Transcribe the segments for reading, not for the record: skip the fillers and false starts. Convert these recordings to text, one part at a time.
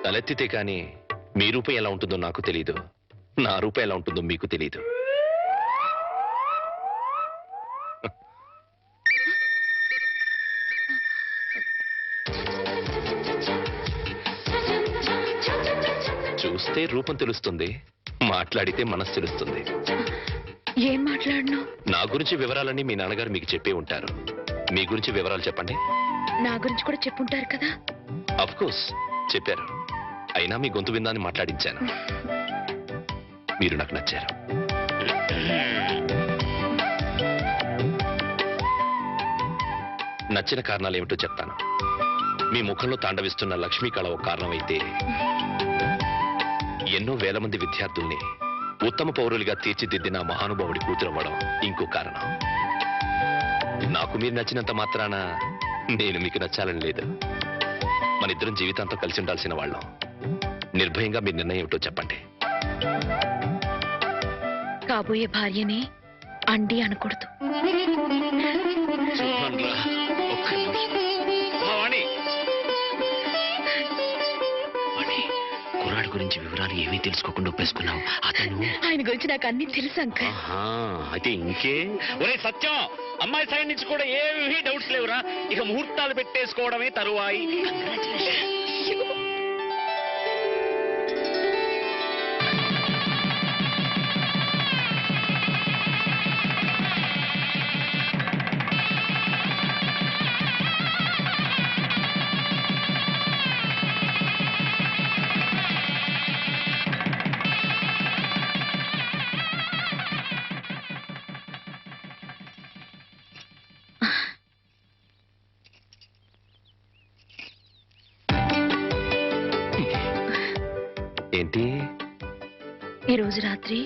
తలెత్తితే కానీ మీ రూపం ఎలా ఉంటుందో నాకు తెలీదు, నా రూపం ఎలా ఉంటుందో మీకు తెలీదు. చూస్తే రూపం తెలుస్తుంది, మాట్లాడితే మనసు తెలుస్తుంది. ఏం మాట్లాడను? నా గురించి వివరాలన్నీ మీ నాన్నగారు మీకు చెప్పే ఉంటారు. మీ గురించి వివరాలు చెప్పండి. నా గురించి కూడా చెప్పుంటారు కదా? అఫ్ కోర్స్ చెప్పారు. అయినా మీ గొంతు విందాన్ని మాట్లాడించాను. మీరు నాకు నచ్చారు. నచ్చిన కారణాలు ఏమిటో చెప్తాను. మీ ముఖంలో తాండవిస్తున్న లక్ష్మీ కళ ఒక కారణమైతే, ఎన్నో వేల మంది విద్యార్థుల్ని ఉత్తమ పౌరులుగా తీర్చిదిద్దిన మహానుభావుడి కూతురవ్వడం ఇంకో కారణం. నాకు మీరు నచ్చినంత మాత్రాన నేను మీకు నచ్చాలని లేదు. మన ఇద్దరం జీవితాంతం కలిసి ఉండాల్సిన వాళ్ళం. నిర్భయంగా మీ నిర్ణయం ఏమిటో చెప్పండి. కాబోయే భార్యని అండి అనకూడదు. కుర్రాడి గురించి వివరాలు ఏమీ తెలుసుకోకుండా ఒప్పేసుకున్నావు. అతను ఆయన గురించి నాకు అన్ని తెలుసు అంకల్. అయితే ఇంకే. ఒరే సత్యం, అమ్మాయి సైడ్ నుంచి కూడా ఏమీ డౌట్స్ లేవురా. ఇక ముహూర్తాలు పెట్టేసుకోవడమే తరువాయి. ఏంటి ఈ రోజు రాత్రి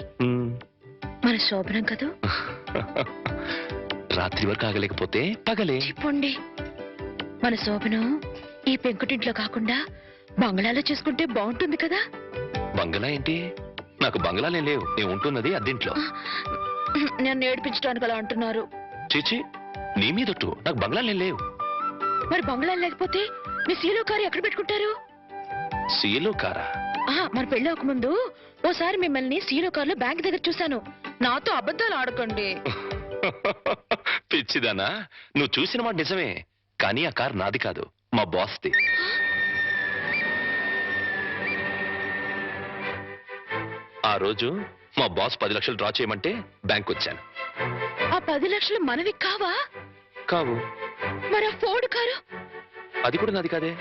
మన శోభనం కదూ. రాత్రి వరకు ఆగలేకపోతే పగలే చెప్పండి. మన శోభనం ఈ పెంకుటింట్లో కాకుండా బంగ్లాలో చేసుకుంటే బాగుంటుంది కదా. బంగ్లా ఏంటి? నాకు బంగ్లాలే లేవు. నేను ఉంటున్నది అద్దెంట్లో. నన్ను ఏడిపించడానికి అలా అంటున్నారు. చీచి, నీ మీదొట్టు. నాకు బంగ్లాలే లేవు. మరి బంగ్లా లేకపోతే మీ సీలో కారు ఎక్కడ పెట్టుకుంటారు? సీలో కారా? మన పెళ్ళి ముందు ఓసారి మిమ్మల్ని సీలో కారులో బ్యాంక్ దగ్గర చూశాను. నాతో అబద్ధాలు ఆడకండి. పిచ్చిదానా, నువ్వు చూసిన మాట నిజమే, కానీ ఆ కారు నాది కాదు, మా బాస్ది. ఆ రోజు మా బాస్ 10 లక్షలు డ్రా చేయమంటే బ్యాంక్ వచ్చాను. ఆ 10 లక్షలు మనవి కావా? కావు. మరి ఆ ఫోర్డ్ కారు? అది కూడా నాది కాదే.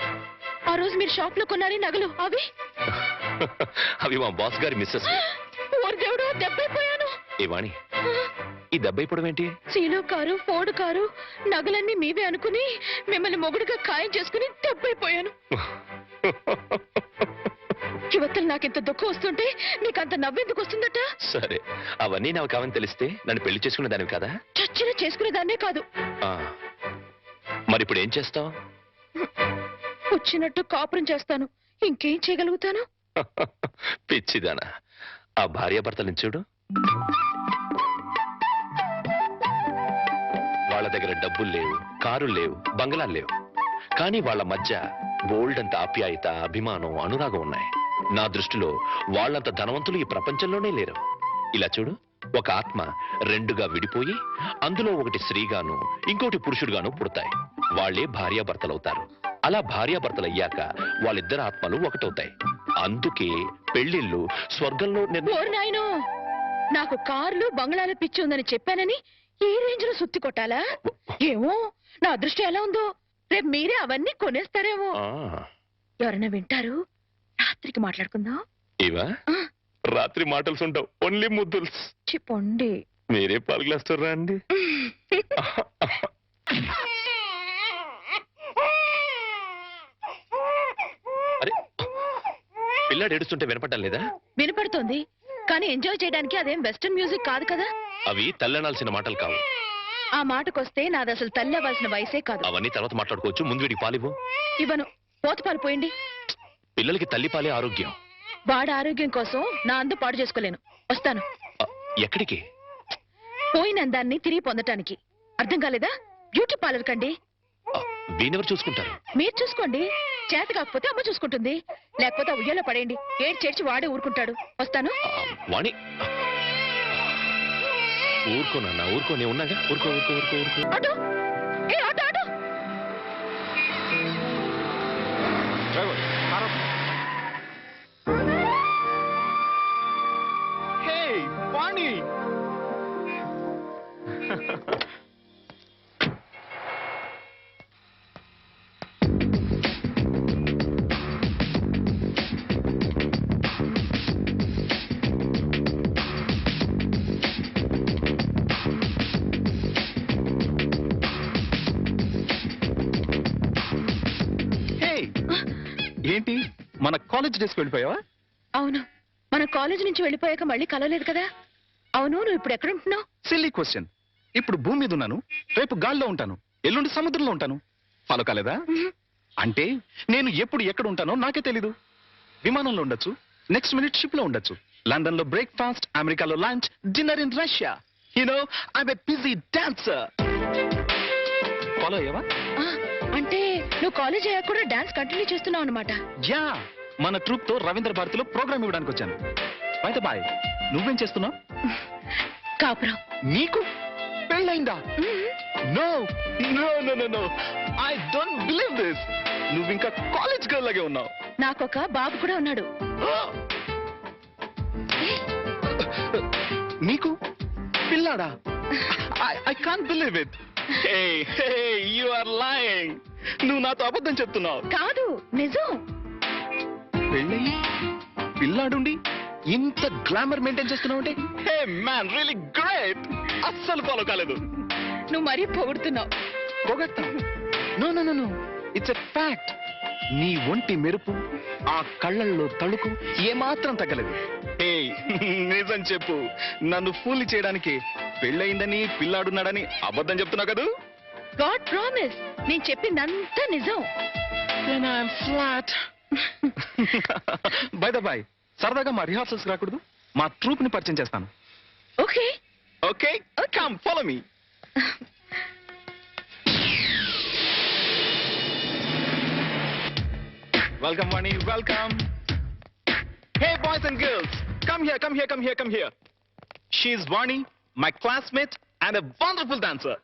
ఆ రోజు మీరు షాప్ లో కొన్నారే నగలు అవి? అవి మా బాస్ గారి మిస్సెస్. దేవుడు, దెబ్బైపోయాను. ఏవాణి, ఈ దెబ్బైపోవడం ఏంటి? సీలో కారు, ఫోర్డ్ కారు, నగలన్నీ మీవే అనుకుని మిమ్మల్ని మొగుడుగా ఖాయం చేసుకుని దెబ్బైపోయాను. యువతలు నాకింత దుఃఖం వస్తుంటే నీకంత నవ్వెందుకు వస్తుందట? సరే, అవన్నీ నాకు కావని తెలిస్తే నన్ను పెళ్లి చేసుకునే దానివి కదా. చచ్చిన చేసుకునేదాన్నే కాదు. మరి ఇప్పుడు ఏం చేస్తావు? వచ్చినట్టు కాపురం చేస్తాను. ఇంకేం చేయగలుగుతాను? పిచ్చిదానా, ఆ భార్యాభర్తలను చూడు. వాళ్ళ దగ్గర డబ్బులు లేవు, కారులు లేవు, బంగ్లాలు లేవు, కానీ వాళ్ళ మధ్య బోల్డంత ఆప్యాయత, అభిమానం, అనురాగం ఉన్నాయి. నా దృష్టిలో వాళ్ళంత ధనవంతులు ఈ ప్రపంచంలోనే లేరు. ఇలా చూడు, ఒక ఆత్మ రెండుగా విడిపోయి అందులో ఒకటి స్త్రీగాను ఇంకోటి పురుషుడుగాను పుడతాయి. వాళ్లే భార్యాభర్తలవుతారు. అలా భార్యాభర్తలు అయ్యాక వాళ్ళిద్దరు ఆత్మలు ఒకటవుతాయి. అందుకే పెళ్లిళ్ళు స్వర్గంలో నాయనో, నాకు కార్లు బంగ్లాలు పిచ్చి ఉందని చెప్పానని ఈ రేంజ్ లో సుత్తి కొట్టాలా? ఏమో, నా అదృష్టం ఎలా ఉందో. రేపు మీరే అవన్నీ కొనేస్తారేమో. ఎవరైనా వింటారు. రాత్రికి మాట్లాడుకుందాం. ఇవా రాత్రి మాటలు ఉంటావు, ఓన్లీ ముద్దుల్స్. చెప్పండి. మీరే పాలు గ్లాస్ తో రండి. అరే, పిల్లాడు ఏడుస్తుంటే వినపడ్డం లేదా? వినపడుతోంది, కానీ ఎంజాయ్ చేయడానికి అదేం వెస్టర్న్ మ్యూజిక్ కాదు కదా. అవి తల్లనాల్సిన మాటలు కావు. ఆ మాటకొస్తే నాది అసలు తల్లి అవ్వాల్సిన వయసే కాదు. అవన్నీ తర్వాత మాట్లాడుకోవచ్చు. ముందు వీడికి పాలివ్వు. ఇవ్వను. పోత పాలు పోయండి. పిల్లలకి తల్లి పాలే ఆరోగ్యం. వాడి ఆరోగ్యం కోసం నా అందు పాడు చేసుకోలేను. వస్తాను. ఎక్కడికి? పోయిన అందాన్ని తిరిగి పొందటానికి. అర్థం కాలేదా? బ్యూటీ పార్లర్ కండి. వీణెవరు చూసుకుంటారు? మీరు చూసుకోండి. చేత కాకపోతే అమ్మ చూసుకుంటుంది, లేకపోతే ఆ ఉయ్యాలో పడేయండి. ఏడు చేర్చి వాడే ఊరుకుంటాడు. వస్తాను. వాణి ఊరుకోనన్నా, ఊరుకో, నేను ఉన్నాగా. ఊరుకో ఊరుకో ఊరుకో ఊరుకో. ఆటో, ఏ auto auto. Hey, Barney! Hey! ఏంటి మన కాలేజ్ డేస్కి వెళ్ళిపోయావా? అవును, మన కాలేజ్ నుంచి వెళ్ళిపోయాక మళ్ళీ కలవలేదు కదా. అవును, నువ్వు ఇప్పుడు ఎక్కడ ఉంటున్నావు? Silly question. ఇప్పుడు భూమి మీద ఉన్నాను, రేపు గాల్లో ఉంటాను, ఎల్లుండి సముద్రంలో ఉంటాను. ఫాలో కాలేదా? అంటే నేను ఎప్పుడు ఎక్కడ ఉంటానో నాకే తెలీదు. విమానంలో ఉండొచ్చు, నెక్స్ట్ మినిట్ షిప్ లో ఉండొచ్చు, లండన్ లో బ్రేక్ఫాస్ట్, అమెరికాలో lunch, dinner in Russia. You know I'm a busy dancer. Follow అయ్యావా? అంటే నువ్వు కాలేజ్ అయ్యాక కూడా డాన్స్ కంటిన్యూ చేస్తున్నావు అనమాట. యా, మన ట్రూప్ తో రవీంద్ర భారతిలో ప్రోగ్రామ్ ఇవ్వడానికి వచ్చాను. బయట బాయ్, నువ్వేం చేస్తున్నావు? కాపురం. నీకు పెళ్ళైందా? No no no no no, I don't believe this. నువ్వు ఇంకా కాలేజ్ గర్ల్ లాగే ఉన్నావు. నాకొక బాబు కూడా ఉన్నాడు. నీకు పిల్లాడా? I can't believe it. Hey hey, you are lying. నువ్వు నాతో అబద్ధం చెప్తున్నావు. కాదు, నిజం. పెళ్ళయి పిల్లాడుండి ఇంత గ్లామర్ మెయింటైన్ చేస్తున్నావు అంటే, హే మ్యాన్, రియల్లీ గ్రేట్. అస్సలు ఫాలో కాలేదు. నువ్వు మరీ పొగుడుతున్నావు. పొగట్టా? No no no no, it's a fact. నీ ఒంటి మెరుపు, ఆ కళ్ళల్లో తళుకు ఏమాత్రం తగ్గలేదు. హే, నిజం చెప్పు. నన్ను ఫూల్ చేయడానికి పెళ్ళయిందని పిల్లాడున్నాడని అబద్ధం చెప్తున్నావు కదా? గాడ్ ప్రామిస్, నేను చెప్పిందంతా నిజం. Then I'm flat. By the by, సరదాగా మా రిహార్సల్స్ రాకూడదు? మా ట్రూప్ ని పరిచయం చేస్తాను. Okay okay, come follow me. Welcome Vani, welcome. Hey boys and girls, come here, come here, come here, come here. She is Vani, my classmate and a wonderful dancer.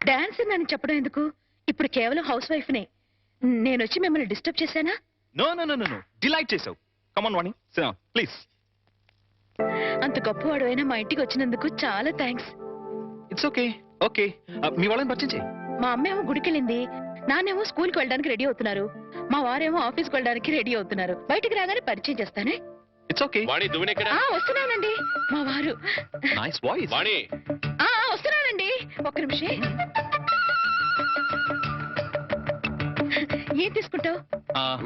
Dance అని చెప్పడం ఎందుకు? ఇప్పుడు కేవలం house wife నే. నేను వచ్చి మిమ్మల్ని disturb చేశానా? No, no, no, no, no. Delight చేసావు. Come on, Vani. Sit down, please. అంత గొప్పవాడు అయినా మా ఇంటికి వచ్చినందుకు చాలా థ్యాంక్స్. It's okay. Okay. మీ వాళ్ళని పరిచయం చేయి. మా అమ్మేమో గుడికెళ్ళింది, నాన్నేమో స్కూల్కి వెళ్ళడానికి రెడీ అవుతున్నారు, మా వారేమో ఆఫీస్కి వెళ్ళడానికి రెడీ అవుతున్నారు. బయటికి రాగానే పరిచయం చేస్తానే. It's okay. వాణి, దువ్వెనెక్కడ? వస్తున్నానండి. మా వారు. Nice voice. వాణి, వస్తున్నానండి, ఒక్క నిమిషం. ఏం తీసుకుంటావు?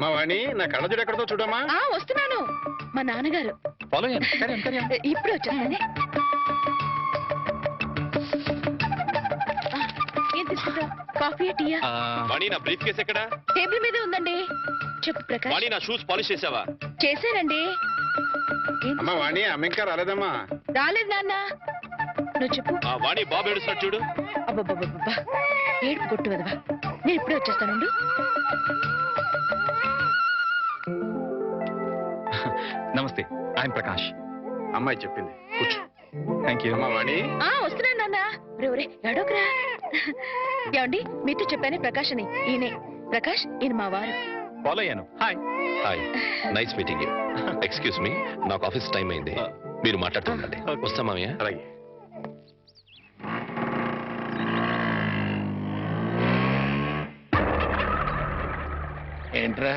మా వాణి, నా కళ్ళజోడు ఎక్కడతో చూడమ్మా. వస్తున్నాను. మా నాన్నగారు. ఫాలో అయ్యాను. కరియం కరియం. ఇప్పుడు వచ్చేస్తానే. ఏం తీసుకుంటావు? కాఫీ, టీయా? వాణి, నా బ్రీఫ్ కేస్ ఎక్కడ? టేబుల్ మీదే ఉందండి. చెప్పు ప్రకాష్. వాణి, నా షూస్ పాలిష్ చేసావా? చేశానండి. అమ్మా వాణి, అమ్మ ఇంకా రాలేదమ్మా. రాలేదు నాన్న. నువ్వు చెప్పు. వాణి, బాబు ఏడుస్తున్నాడు చూడు. అబ్బబ్బబ్బబ్బా, ఏడుపు కొట్టు వదవా. నేను ఇప్పుడే వచ్చేస్తానుండు. నమస్తే, ఐఎమ్ ప్రకాష్. అమ్మాయి చెప్పింది, కూర్చో. Thank you. అమ్మా వాణి, వస్తున్నాను నాన్న. ఒరే ఎడోకరా. ఏమండి, మీతో చెప్పానే ప్రకాష్ అని. ఈయనే ప్రకాష్, ఈయన మా వారు. ఫాలో అయ్యాను. Hi. Hi, nice meeting you. Excuse me, నాకు ఆఫీస్ టైం అయింది, మీరు మాట్లాడుతుండండి. వస్తా మామయ్య. అలాగే. ఏంట్రా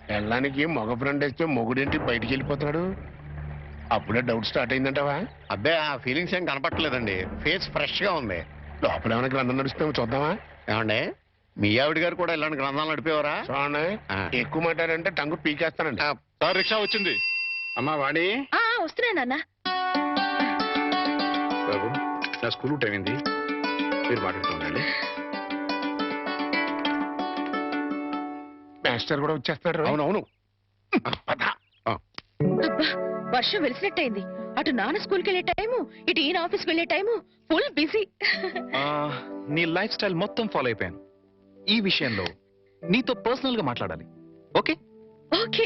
వెళ్ళడానికి మగ ఫ్రెండ్ వేస్తే మొగుడేంటి బయటికి వెళ్ళిపోతున్నాడు? అప్పుడే డౌట్ స్టార్ట్ అయిందంటావా? అబ్బే, ఆ ఫీలింగ్స్ ఏం కనపట్టలేదండి. ఫేస్ ఫ్రెష్ గా ఉంది. లోపల ఏమైనా గ్రంథం నడుస్తామో చూద్దామా? ఏమండి, మీ ఆవిడ గారు కూడా ఇలాంటి గ్రంథాలు నడిపేవారా? చూడండి, ఎక్కువ మాట్లాడంటే టంగు పీకేస్తానండి. రిక్షా వచ్చింది. అమ్మా వాణి, వస్తున్నాను నాన్న. బాబు, నా స్కూల్ టైం అయింది, మీరు మాట్లాడుతుండండి. మాస్టర్ కూడా వచ్చేస్తారు. అవునవును. అబ్బా, వర్షం వెలిసినట్టయింది. అటు నాన్న స్కూల్కి వెళ్ళే టైము, ఇటు ఈయన ఆఫీస్కి వెళ్ళే టైము. Full busy. నీ లైఫ్ స్టైల్ మొత్తం ఫాలో అయిపోయాను. ఈ విషయంలో నీతో పర్సనల్ గా మాట్లాడాలి. ఓకే? ఓకే